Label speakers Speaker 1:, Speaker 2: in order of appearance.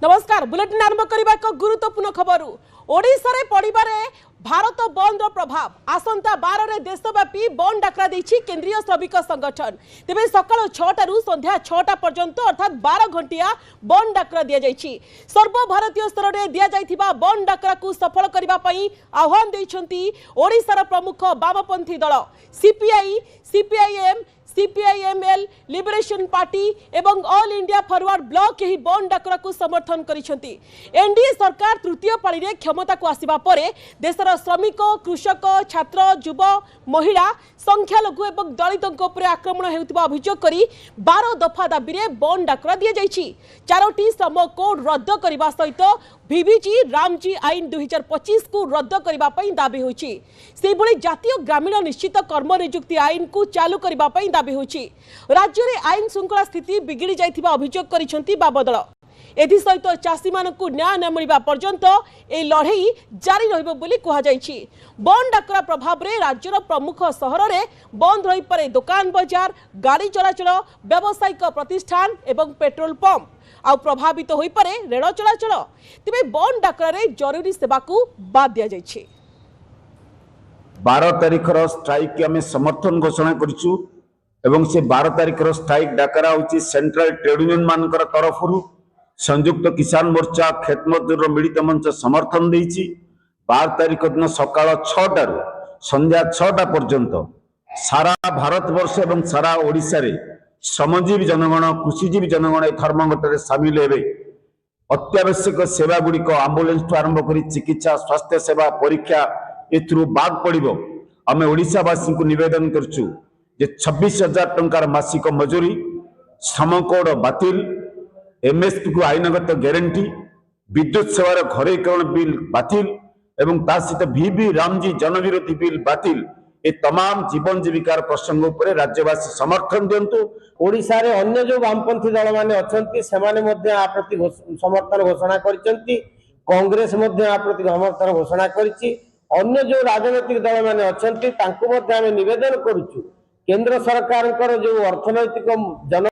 Speaker 1: नमस्कार बुलेटिन आरंभ करबा एक गुरुत्वपूर्ण खबर ओडिशा रे पड़िबारे भारत बंद प्रभाव आसंता 12 रे देशव्यापी बंद डाकरा देछि केंद्रीय श्रमिक संगठन तेबे सकाळ 6टा रु संध्या 6टा पर्यंत अर्थात 12 घंटिया बंद डाकरा दिया जाइछि। सर्वभारतीय स्तर रे दिया जाइथिबा बंद डाकरा को सफल करबा पई आह्वान दैछंती ओडिशा रा प्रमुख वामपंथी दल CPI CPIM CPIML liberation party एवं ऑल इंडिया फॉरवर्ड ब्लॉक यही बंद डाकरा को समर्थन करिसेंती। एनडीए सरकार तृतीय पाली रे क्षमता को आसीबा परे देशर श्रमिक कृषक छात्र युव महिला संख्यालघु एवं दलितों उपरे आक्रमण हेउतिबा अभियोग करी 12 दफा दाबी रे बंद डाकरा दिया जाइछि। 4टी श्रम कोड रद्द करबा सहित विविजी रामजी आईन 2025 को रद्द करबा पई दाबी होछि। सेहि भली जातीय ग्रामीण निश्चित कर्म नियुक्ति आईन को चालू करबा पई दाबी होछि। राज्य रे आईन श्रृंखला स्थिति बिगिड़ी जाइथिबा अभियोग करिसेंती बाबदल। एथि सहित चाषी मानकु न्याय न मिलिबा पर्यंत ए लड़ाई जारी रहिबो बोली कहा जाइछि। बंद डाकरा प्रभाव रे राज्यर प्रमुख सहर रे बंद रही परे दुकान बाजार गाड़ी चलाचल व्यावसायिक प्रतिष्ठान एवं पेट्रोल पंप आ प्रभावित होई परे रेल चलाचल। तेबे बंद डाकरा रे जरूरी सेवा को बाद दिया जाइछि।
Speaker 2: 12 तारिखर स्ट्राइक आम समर्थन घोषणा करिछु एवं से 12 तारिखर स्ट्राइक डाकरा होची सेंट्रल ट्रेड यूनियन मानकर तरफरु संयुक्त किसान मोर्चा खेत मजदूर मिलित मंच समर्थन देइछि। 12 तारिख दिन सकाळ 6टा रु संध्या 6टा पर्यंत सारा भारत वर्ष एवं सारा ओडिशा रे श्रमजीवी जनगण कृषिजीवी जनगण धर्मघटरे सामिल हेबे। अत्यावश्यक सेवा गुड़िक आंबुलेंस ठू आरंभ कर चिकित्सा स्वास्थ्य सेवा परीक्षा एथुरु बाद पड़िबो। आमे ओडिशावासी को निवेदन करछु जे 26,000 टंकार मासिक मजूरी श्रम कोड बातिल एमएसपी को आईनगत गारंटी विद्युत सेवार घरेकरण बिल बातिल एवं ता सहित वीवी रामजी जनविरोधी बिल बातिल ए तमाम जीवन जीविकार प्रसंग उपरे राज्यवासी समर्थन दियंतु।
Speaker 3: ओडिशा रे अन्य जो वामपंथी दल माने अछंती सेमाने मध्ये आ प्रति समर्थन घोषणा करिसेंती। कांग्रेस मध्ये आ प्रति समर्थन घोषणा करिछि। अन्य जो राजनीतिक दल माने अछंती तांको मध्ये हम निवेदन करूछु केंद्र सरकार जो अर्थनैतिक जन